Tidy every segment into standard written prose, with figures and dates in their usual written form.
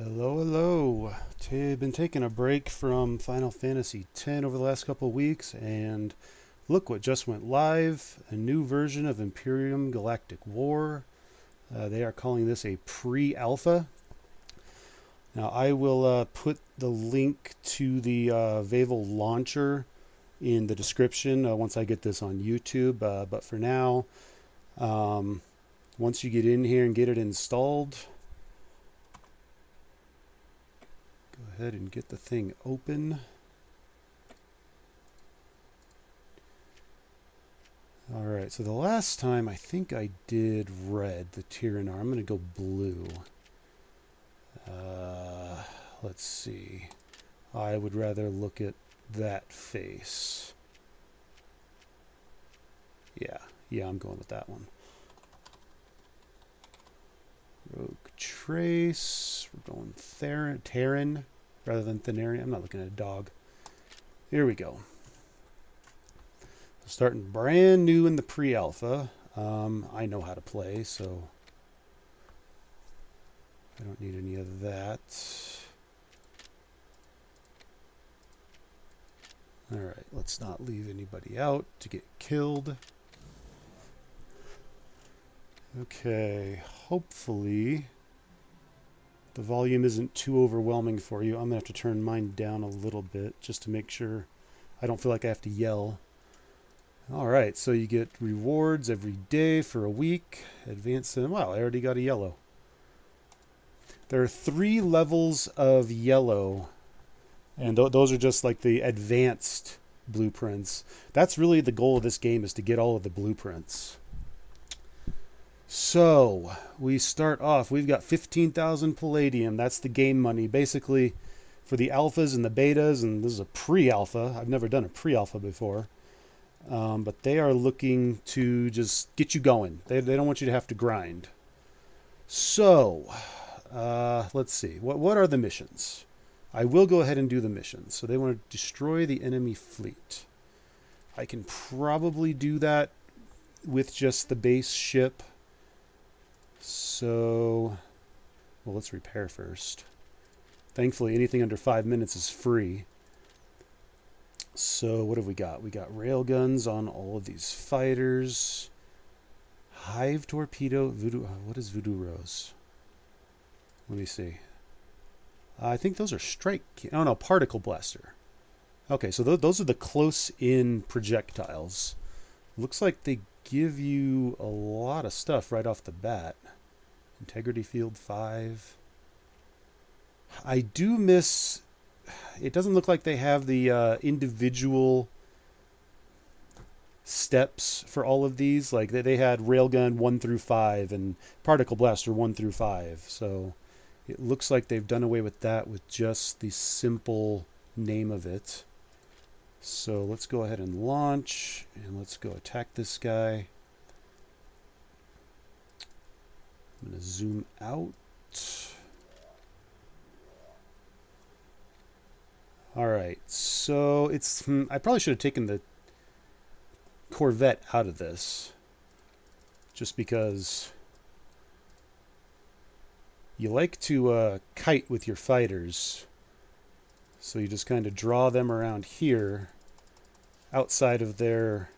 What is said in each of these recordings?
Hello, hello. Been taking a break from Final Fantasy X over the last couple of weeks, and look what just went live, a new version of Imperium Galactic War. They are calling this a pre-alpha. Now, I will put the link to the Vavel launcher in the description once I get this on YouTube. But for now, um, once you get in here and get it installed, go ahead and get the thing open. Alright, so the last time I think I did red, the Tyrannar. I'm going to go blue. Uh, let's see. I would rather look at that face. Yeah, I'm going with that one. Rogue Trace. We're going Terran rather than Thenarian. I'm not looking at a dog. Here we go. Starting brand new in the pre-alpha. I know how to play, so I don't need any of that. Alright, let's not leave anybody out to get killed. Okay, hopefully the volume isn't too overwhelming for you. I'm going to have to turn mine down a little bit just to make sure I don't feel like I have to yell. Alright, so you get rewards every day for a week. Advance in. Wow, I already got a yellow. There are 3 levels of yellow, and those are just like the advanced blueprints. That's really the goal of this game, is to get all of the blueprints. So, we start off, we've got 15,000 palladium. That's the game money. Basically, for the alphas and the betas, and this is a pre-alpha. I've never done a pre-alpha before. But they are looking to just get you going. They don't want you to have to grind. So, let's see. What are the missions? I will go ahead and do the missions. So they want to destroy the enemy fleet. I can probably do that with just the base ship. So, well, let's repair first. Thankfully, anything under 5 minutes is free. So what have we got? We got railguns on all of these fighters. Hive torpedo, voodoo. What is voodoo rose? Let me see. I think those are strike. Oh no, particle blaster. Okay, so those are the close-in projectiles. Looks like they give you a lot of stuff right off the bat. Integrity field 5. I do miss. It doesn't look like they have the individual steps for all of these. Like they had railgun 1 through 5 and particle blaster 1 through 5. So it looks like they've done away with that with just the simple name of it. So let's go ahead and launch, and let's go attack this guy. I'm going to zoom out. Alright, so it's... I probably should have taken the Corvette out of this. Just because you like to kite with your fighters. So you just kind of draw them around here outside of their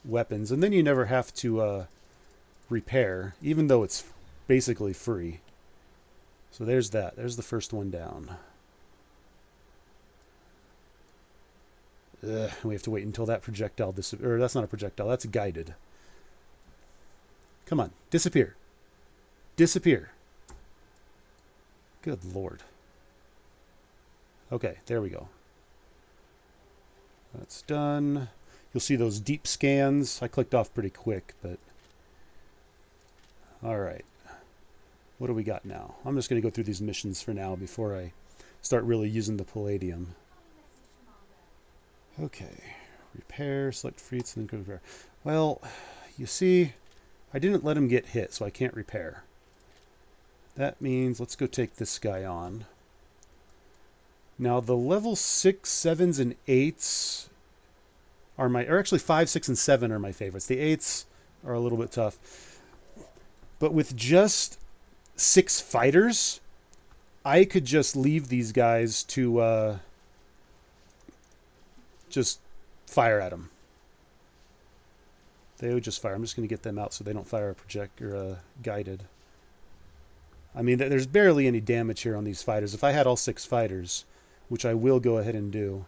weapons. And then you never have to repair, even though it's basically free. So there's that. There's the first one down. We have to wait until that projectile disappears. Or that's not a projectile, that's guided. Come on, disappear. Disappear. Good Lord. Okay, there we go. That's done. You'll see those deep scans. I clicked off pretty quick, but... Alright. What do we got now? I'm just going to go through these missions for now before I start really using the palladium. Okay, repair, select freets, and then go repair. Well, you see, I didn't let him get hit, so I can't repair. That means let's go take this guy on. Now, the level 6, 7s, and 8s are my... Or actually, 5, 6, and 7 are my favorites. The 8s are a little bit tough. But with just 6 fighters, I could just leave these guys to just fire at them. They would just fire. I'm just going to get them out so they don't fire a project or a guided. I mean, there's barely any damage here on these fighters. If I had all 6 fighters, which I will go ahead and do.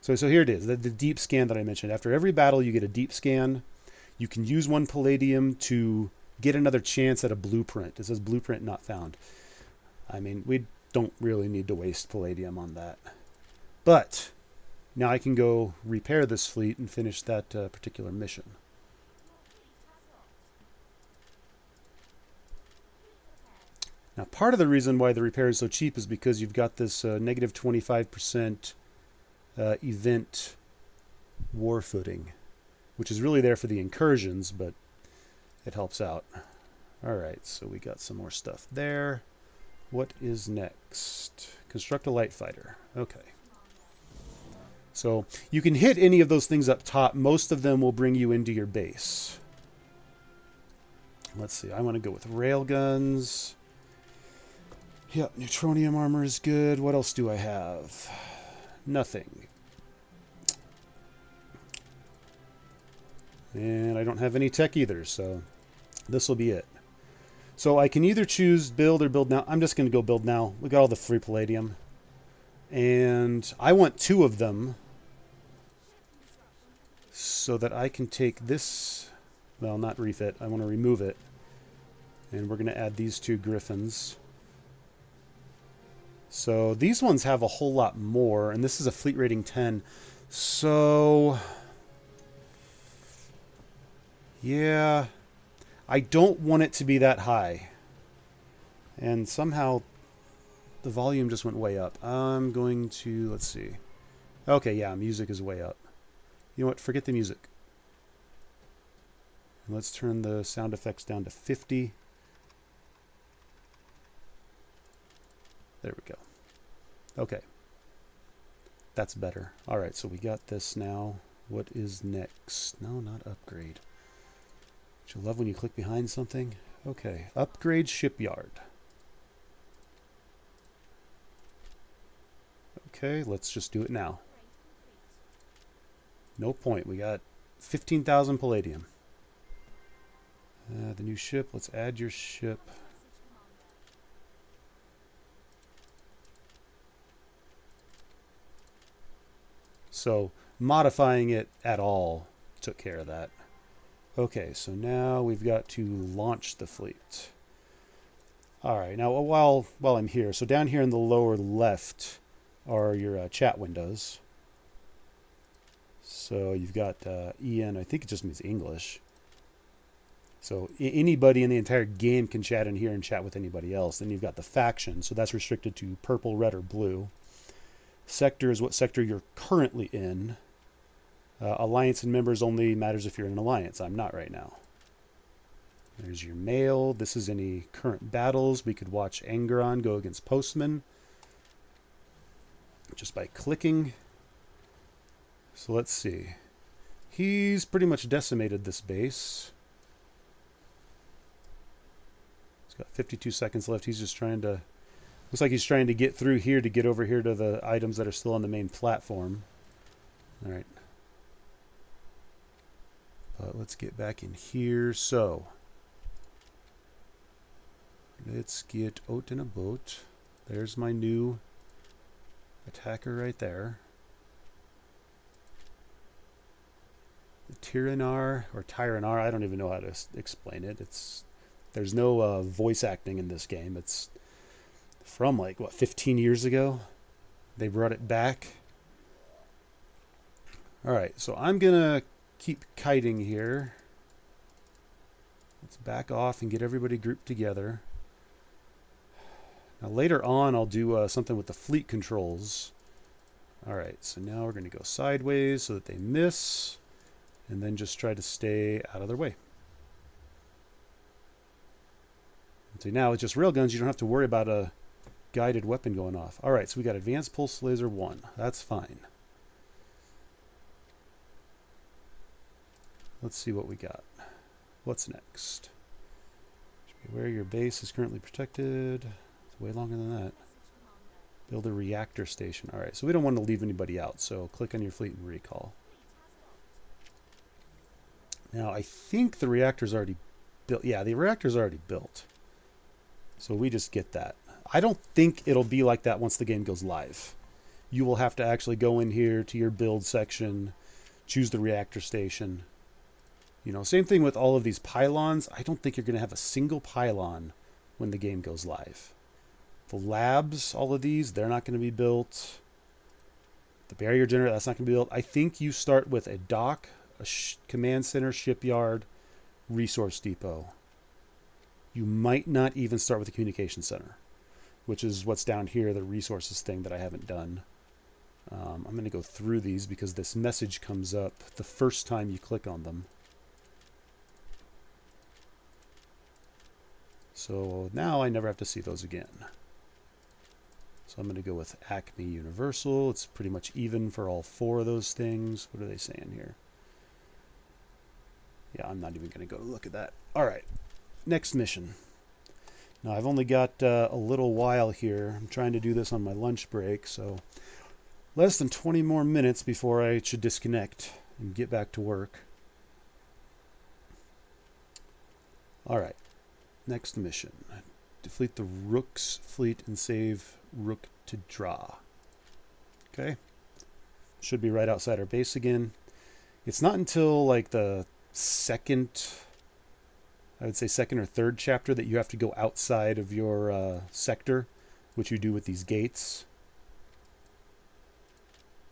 So here it is, the deep scan that I mentioned. After every battle, you get a deep scan. You can use 1 palladium to get another chance at a blueprint. It says blueprint not found. I mean, we don't really need to waste palladium on that. But now I can go repair this fleet and finish that particular mission. Now, part of the reason why the repair is so cheap is because you've got this negative 25% event war footing, which is really there for the incursions, but it helps out. All right, so we got some more stuff there. What is next? Construct a light fighter. Okay. So you can hit any of those things up top. Most of them will bring you into your base. Let's see. I want to go with railguns. Yep, neutronium armor is good. What else do I have? Nothing. And I don't have any tech either, so this will be it. So I can either choose build or build now. I'm just going to go build now. We got all the free palladium. And I want 2 of them so that I can take this, well, not refit. I want to remove it. And we're going to add these 2 griffins. So these ones have a whole lot more, and this is a fleet rating 10. So, yeah, I don't want it to be that high. And somehow the volume just went way up. I'm going to, let's see. Okay, yeah, music is way up. You know what? Forget the music. Let's turn the sound effects down to 50. There we go. Okay. That's better. All right, so we got this now. What is next? No, not upgrade. Don't you love when you click behind something? Okay, upgrade shipyard. Okay, let's just do it now. No point. We got 15,000 palladium. The new ship. Let's add your ship. So modifying it at all took care of that. Okay, so now we've got to launch the fleet. All right, now while I'm here, so down here in the lower left are your chat windows. So you've got EN, I think it just means English. So anybody in the entire game can chat in here and chat with anybody else. Then you've got the faction, so that's restricted to purple, red, or blue. Sector is what sector you're currently in. Alliance and members only matters if you're in an alliance. I'm not right now. There's your mail. This is any current battles. We could watch Angeron go against Postman just by clicking. So let's see. He's pretty much decimated this base. He's got 52 seconds left. He's just trying to... Looks like he's trying to get through here to get over here to the items that are still on the main platform. All right. But let's get back in here. So, let's get out in a boat. There's my new attacker right there. The Tyranar, or Tyranar, I don't even know how to explain it. There's no voice acting in this game. It's from like, what, 15 years ago? They brought it back. Alright, so I'm going to keep kiting here. Let's back off and get everybody grouped together. Now later on I'll do something with the fleet controls. Alright, so now we're going to go sideways so that they miss. And then just try to stay out of their way. So now it's just railguns. You don't have to worry about a guided weapon going off. All right, so we got advanced pulse laser 1. That's fine. Let's see what we got. What's next? Where your base is currently protected. It's way longer than that. Build a reactor station. All right, so we don't want to leave anybody out, so click on your fleet and recall. Now, I think the reactor's already built. Yeah, the reactor's already built. So we just get that. I don't think it'll be like that once the game goes live. You will have to actually go in here to your build section, choose the reactor station. You know, same thing with all of these pylons. I don't think you're going to have a single pylon when the game goes live. The labs, all of these, they're not going to be built. The barrier generator, that's not going to be built. I think you start with a dock, a command center, shipyard, resource depot. You might not even start with the communication center, which is what's down here, the resources thing that I haven't done. I'm going to go through these because this message comes up the first time you click on them. So now I never have to see those again. So I'm going to go with Acme Universal. It's pretty much even for all four of those things. What are they saying here? Yeah, I'm not even going to go look at that. All right, next mission. Now I've only got a little while here. I'm trying to do this on my lunch break, so less than 20 more minutes before I should disconnect and get back to work. All right, next mission. Defeat the Rook's fleet and save Rook to draw. Okay. Should be right outside our base again. It's not until like the second, I would say second or third chapter that you have to go outside of your sector, which you do with these gates.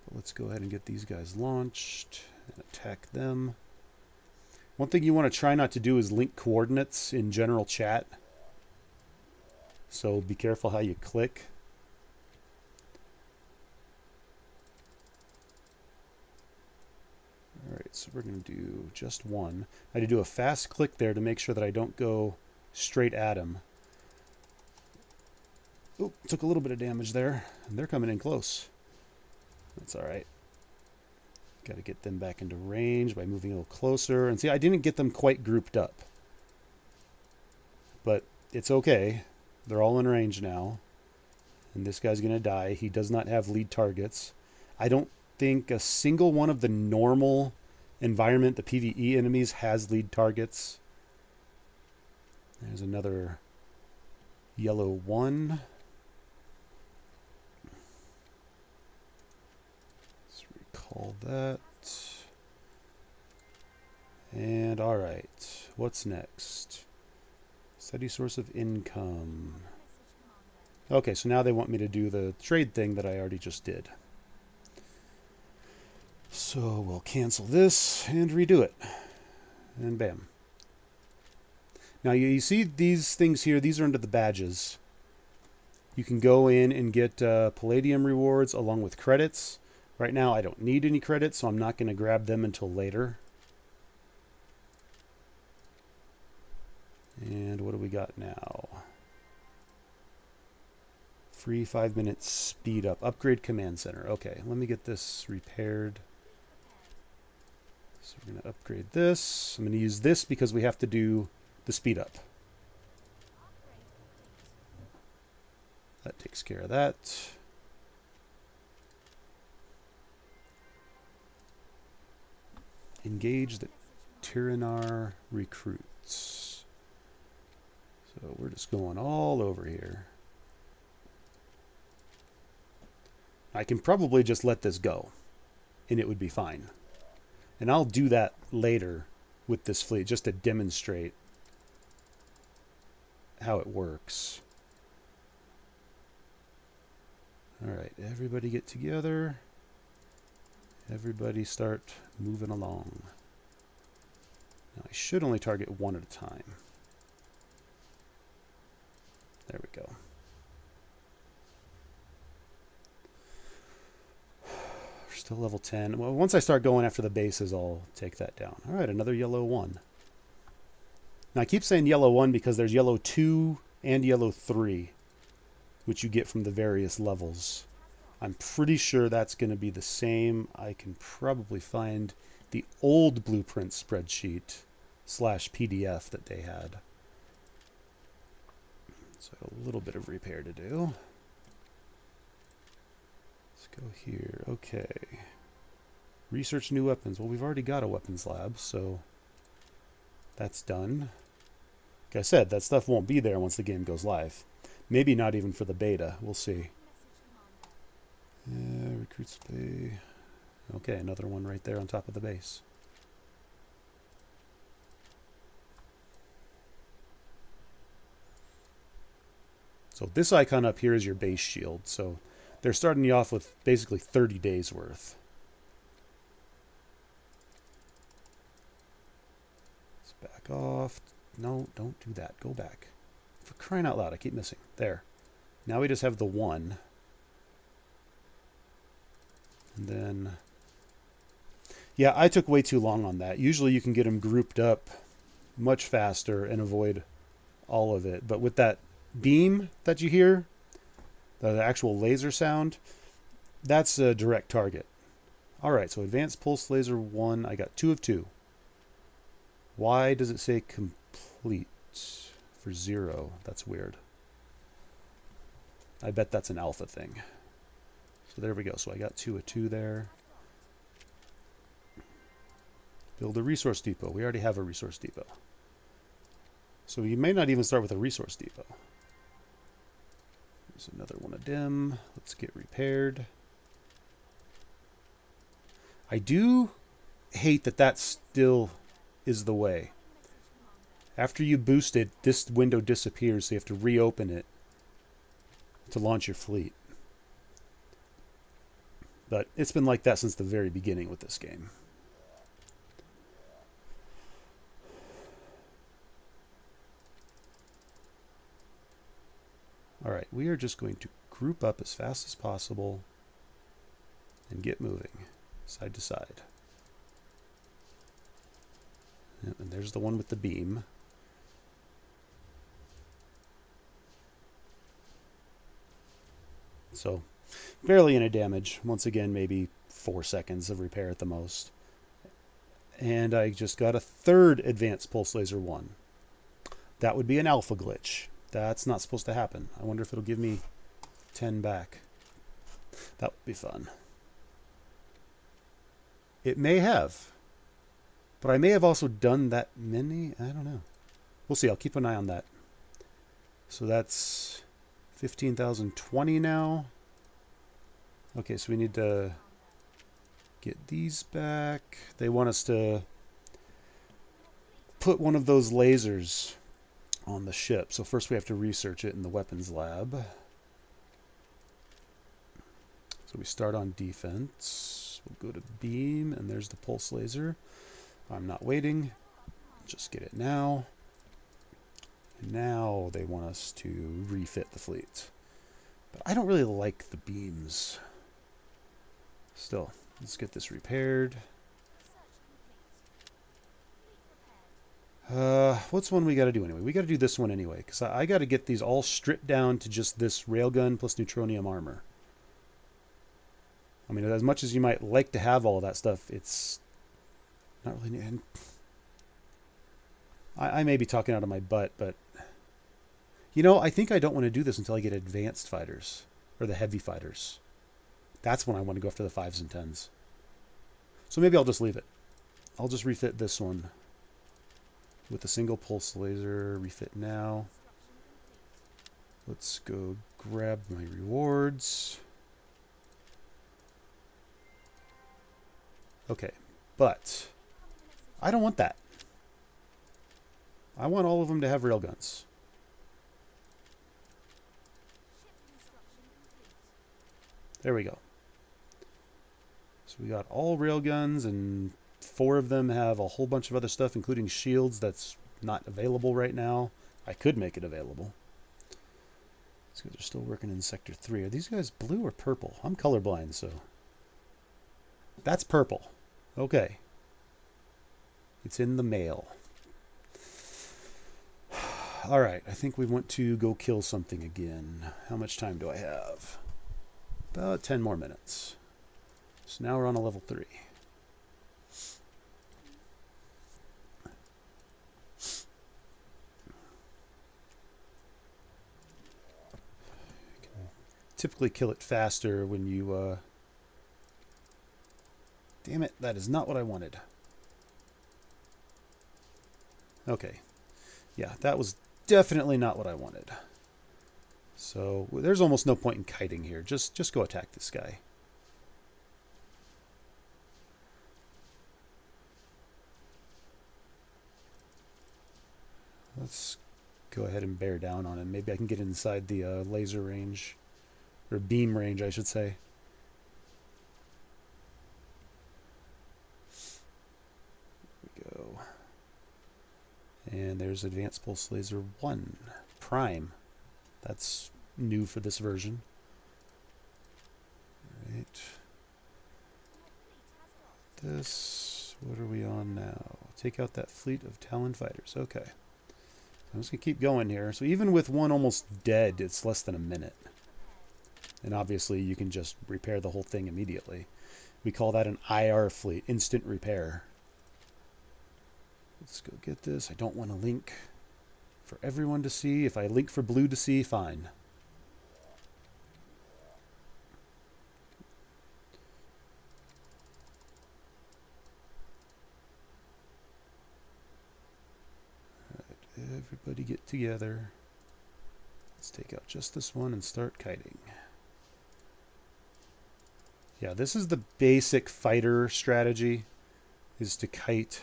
But let's go ahead and get these guys launched and attack them. One thing you want to try not to do is link coordinates in general chat. So be careful how you click. All right, so we're going to do just one. I had to do a fast click there to make sure that I don't go straight at him. Oh, took a little bit of damage there. And they're coming in close. That's all right. Got to get them back into range by moving a little closer. And see, I didn't get them quite grouped up. But it's okay. They're all in range now. And this guy's going to die. He does not have lead targets. I don't think a single one of the normal environment, the PvE enemies, has lead targets. There's another yellow one. Let's recall that. And all right, what's next? Steady source of income. Okay, so now they want me to do the trade thing that I already just did. So we'll cancel this and redo it. And bam. Now you see these things here, these are under the badges. You can go in and get Palladium rewards along with credits. Right now I don't need any credits, so I'm not going to grab them until later. And what do we got now? Free 5 minutes speed up. Upgrade command center. Okay, let me get this repaired. So we're going to upgrade this. I'm going to use this because we have to do the speed up. That takes care of that. Engage the Tyrannar recruits. So we're just going all over here. I can probably just let this go and it would be fine. And I'll do that later with this fleet just to demonstrate how it works. All right, everybody get together. Everybody start moving along. Now I should only target one at a time. There we go. We're still level 10. Well, once I start going after the bases, I'll take that down. All right, another yellow 1. Now I keep saying yellow 1 because there's yellow 2 and yellow 3, which you get from the various levels. I'm pretty sure that's going to be the same. I can probably find the old blueprint spreadsheet / PDF that they had. So a little bit of repair to do. Go here. Okay. Research new weapons. Well, we've already got a weapons lab, so that's done. Like I said, that stuff won't be there once the game goes live. Maybe not even for the beta. We'll see. Recruits pay. Okay, another one right there on top of the base. So this icon up here is your base shield. So they're starting you off with basically 30 days worth. Let's back off. No, don't do that. Go back. For crying out loud, I keep missing. There. Now we just have the one. And then... yeah, I took way too long on that. Usually you can get them grouped up much faster and avoid all of it. But with that beam that you hear, the actual laser sound, that's a direct target. All right, so advanced pulse laser 1. I got 2 of 2. Why does it say complete for 0? That's weird. I bet that's an alpha thing. So there we go. So I got 2 of 2 there. Build a resource depot. We already have a resource depot. So you may not even start with a resource depot. There's another one of dim. Let's get repaired. I do hate that that still is the way. After you boost it, this window disappears, so you have to reopen it to launch your fleet. But it's been like that since the very beginning with this game. All right, we are just going to group up as fast as possible and get moving side to side. Yep, and there's the one with the beam. So, barely any damage. Once again, maybe 4 seconds of repair at the most. And I just got a third advanced pulse laser 1. That would be an alpha glitch. That's not supposed to happen. I wonder if it'll give me 10 back. That would be fun. It may have. But I may have also done that many. I don't know. We'll see. I'll keep an eye on that. So that's 15,020 now. Okay, so we need to get these back. They want us to put one of those lasers on the ship. So first we have to research it in the weapons lab. So we start on defense. We'll go to beam, and there's the pulse laser. I'm not waiting. Just get it now. And now they want us to refit the fleet. But I don't really like the beams. Still, let's get this repaired. What's one we got to do anyway? We got to do this one anyway, because I got to get these all stripped down to just this railgun plus neutronium armor. I mean, as much as you might like to have all of that stuff, it's not really... And I may be talking out of my butt, but... You know, I think I don't want to do this until I get advanced fighters, or the heavy fighters. That's when I want to go after the 5s and 10s. So maybe I'll just leave it. I'll just refit this one with a single pulse laser. Refit now. Let's go grab my rewards. Okay, but I don't want that. I want all of them to have railguns. There we go. So we got all railguns, and 4 of them have a whole bunch of other stuff, including shields that's not available right now. I could make it available. These guys are still working in Sector 3. Are these guys blue or purple? I'm colorblind, so... That's purple. Okay. It's in the mail. Alright, I think we want to go kill something again. How much time do I have? About 10 more minutes. So now we're on a level 3. You can typically kill it faster when you Damn it, that is not what I wanted. Okay. Yeah, that was definitely not what I wanted. So there's almost no point in kiting here. Just go attack this guy. Let's go ahead and bear down on him. Maybe I can get inside the laser range. Or beam range, I should say. There we go. And there's Advanced Pulse Laser 1. Prime. That's new for this version. Alright. This, what are we on now? Take out that fleet of Talon fighters. Okay. I'm just going to keep going here. So even with one almost dead, it's less than a minute. And obviously you can just repair the whole thing immediately. We call that an IR fleet, instant repair. Let's go get this. I don't want to link for everyone to see. If I link for blue to see, fine. Alright, everybody get together. Let's take out just this one and start kiting. Yeah, this is the basic fighter strategy, is to kite.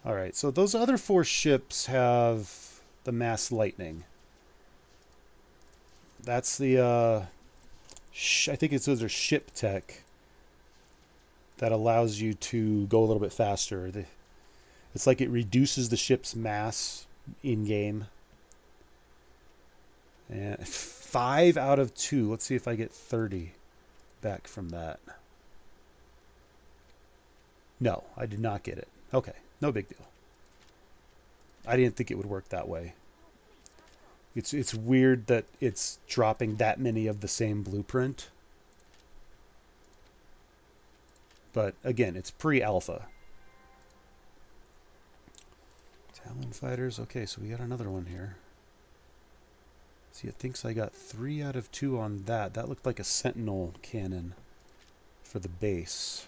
Alright, so those other 4 ships have the mass lightning. That's the, I think those are ship tech that allows you to go a little bit faster. It's like it reduces the ship's mass in-game. And 5 out of 2. Let's see if I get 30 back from that. No, I did not get it. Okay, no big deal. I didn't think it would work that way. It's weird that it's dropping that many of the same blueprint. But again, it's pre-alpha. Talon fighters. Okay, so we got another one here. See, it thinks I got 3 out of 2 on that. That looked like a sentinel cannon for the base.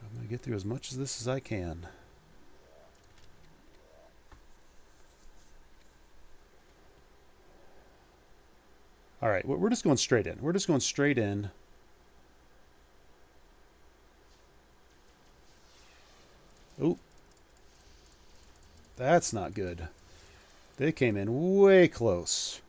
I'm going to get through as much of this as I can. Alright, we're just going straight in. We're just going straight in. Oh. That's not good. They came in way close.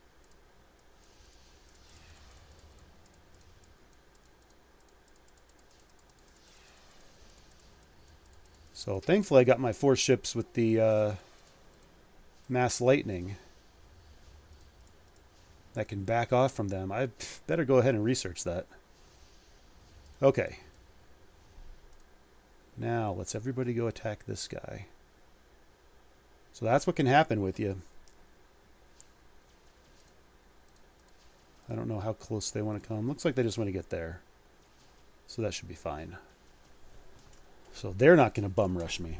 So thankfully I got my 4 ships with the mass lightning that can back off from them. I better go ahead and research that. Okay. Now let's everybody go attack this guy. So that's what can happen with you. I don't know how close they want to come. Looks like they just want to get there. So that should be fine. So they're not going to bum rush me.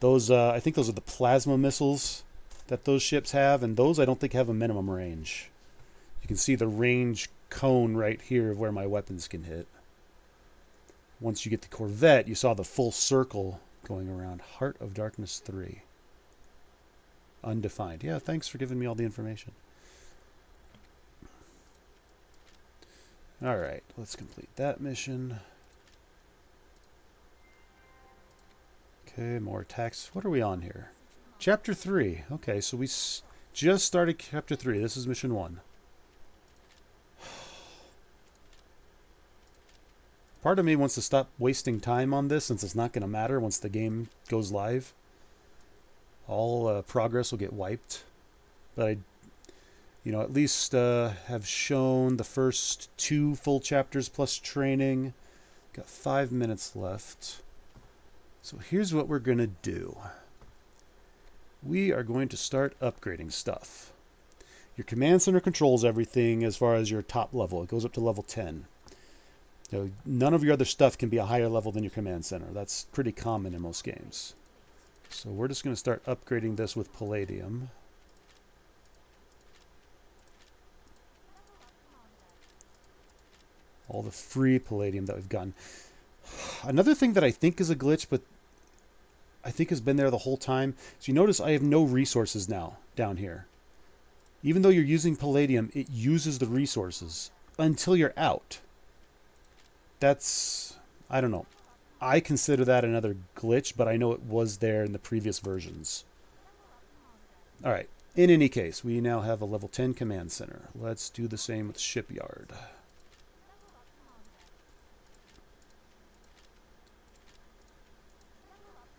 Those, I think those are the plasma missiles that those ships have, and those I don't think have a minimum range. You can see the range cone right here of where my weapons can hit. Once you get the Corvette, you saw the full circle going around. Heart of Darkness 3. Undefined. Yeah, thanks for giving me all the information. Alright, let's complete that mission. Okay, more attacks. What are we on here? Chapter 3. Okay, so we just started Chapter 3. This is Mission 1. Part of me wants to stop wasting time on this since it's not going to matter once the game goes live. All progress will get wiped. But I, at least have shown the first 2 full chapters plus training. Got 5 minutes left. So here's what we're going to do. We are going to start upgrading stuff. Your command center controls everything as far as your top level. It goes up to level 10. None of your other stuff can be a higher level than your command center. That's pretty common in most games. So we're just going to start upgrading this with palladium. all the free palladium that we've gotten. Another thing that I think is a glitch, but I think has been there the whole time. So you notice I have no resources now down here. Even though you're using palladium, it uses the resources until you're out. That's, I don't know. I consider that another glitch, but I know it was there in the previous versions. All right. In any case, we now have a level 10 command center. Let's do the same with shipyard.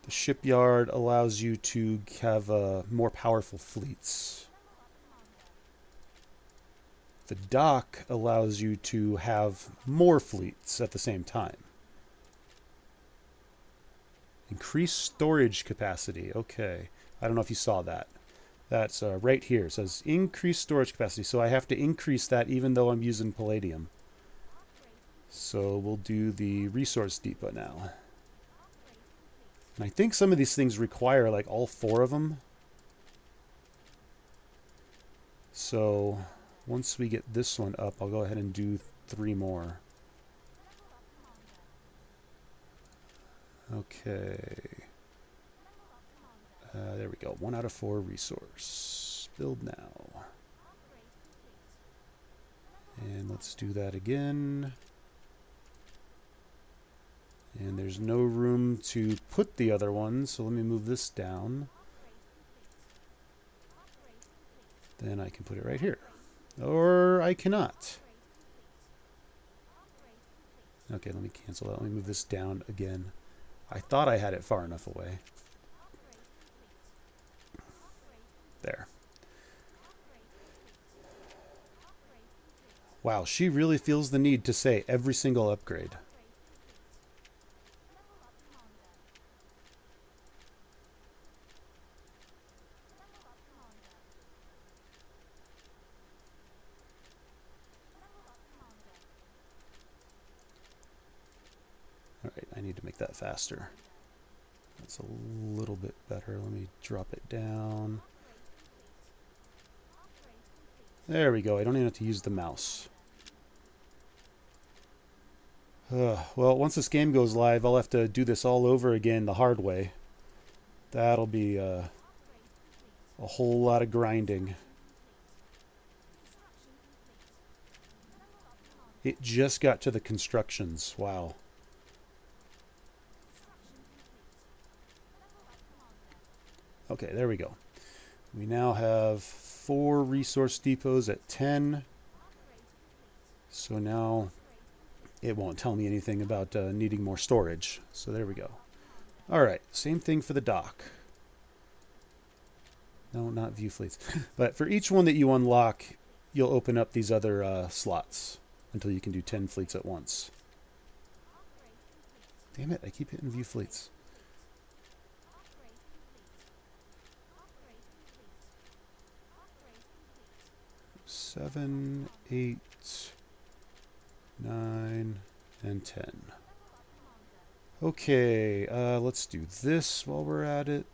The shipyard allows you to have more powerful fleets. The dock allows you to have more fleets at the same time. Increase storage capacity. Okay. I don't know if you saw that. That's right here. It says increase storage capacity. So I have to increase that even though I'm using palladium. So we'll do the resource depot now. And I think some of these things require like all 4 of them. So once we get this one up, I'll go ahead and do 3 more. Okay. There we go. 1 out of 4 resource. Build now. And let's do that again. And there's no room to put the other one, so let me move this down. Then I can put it right here. Or I cannot. Okay, let me cancel that. Let me move this down again. I thought I had it far enough away. There. Wow, she really feels the need to say every single upgrade. Alright, I need to make that faster. That's a little bit better. Let me drop it down. There we go. I don't even have to use the mouse. Well, once this game goes live, I'll have to do this all over again the hard way. That'll be a whole lot of grinding. It just got to the constructions. Wow. Okay, there we go. We now have 4 resource depots at 10. So now it won't tell me anything about needing more storage. So there we go. All right, same thing for the dock. No, not view fleets. But for each one that you unlock, you'll open up these other slots until you can do 10 fleets at once. Damn it, I keep hitting view fleets. 7, 8, 9, and 10. Okay, let's do this while we're at it.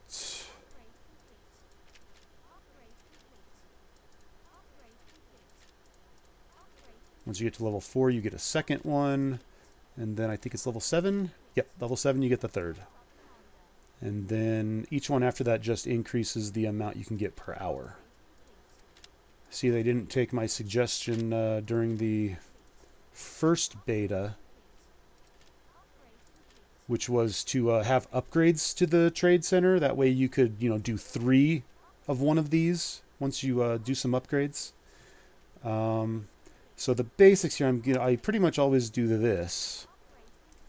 Once you get to level 4, you get a second one. And then I think it's level 7. Yep, level 7, you get the third. And then each one after that just increases the amount you can get per hour. See, they didn't take my suggestion during the first beta, which was to have upgrades to the trade center. That way you could, do 3 of one of these once you do some upgrades. So the basics here, I pretty much always do this.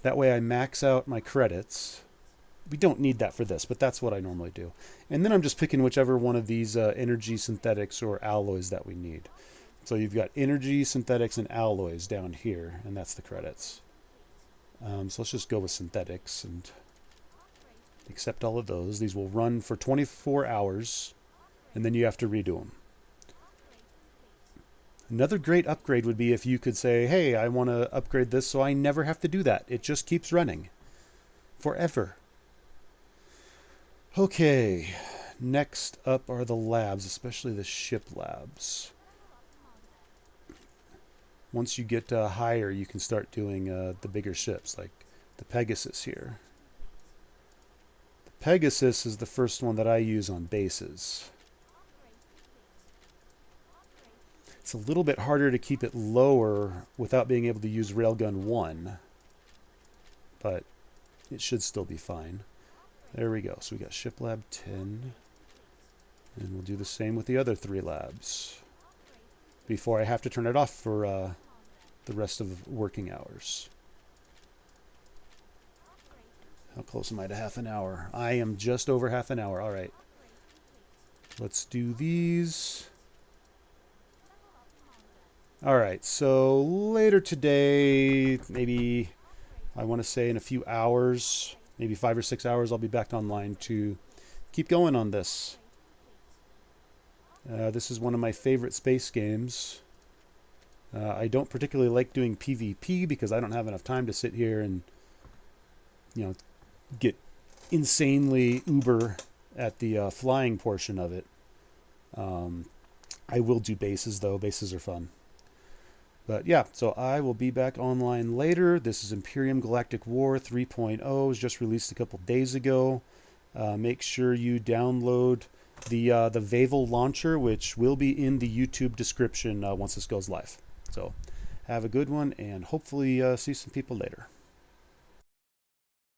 That way I max out my credits. We don't need that for this, but that's what I normally do. And then I'm just picking whichever one of these energy synthetics or alloys that we need. So you've got energy, synthetics, and alloys down here, and that's the credits. So let's just go with synthetics and accept all of those. These will run for 24 hours, and then you have to redo them. Another great upgrade would be if you could say, hey, I want to upgrade this so I never have to do that. It just keeps running forever. Okay, next up are the labs, especially the ship labs. Once you get higher, you can start doing the bigger ships, like the Pegasus here. The Pegasus is the first one that I use on bases. It's a little bit harder to keep it lower without being able to use Railgun 1, but it should still be fine. There we go. So we got Ship Lab 10, and we'll do the same with the other 3 labs before I have to turn it off for the rest of working hours. How close am I to half an hour? I am just over half an hour. All right. Let's do these. All right, so later today, maybe I want to say in a few hours, maybe 5 or 6 hours, I'll be back online to keep going on this. This is one of my favorite space games. I don't particularly like doing PvP because I don't have enough time to sit here and, get insanely uber at the flying portion of it. I will do bases, though. Bases are fun. But yeah, so I will be back online later. This is Imperium Galactic War 3.0. It was just released a couple days ago. Make sure you download the Vavel launcher, which will be in the YouTube description once this goes live. So have a good one, and hopefully see some people later.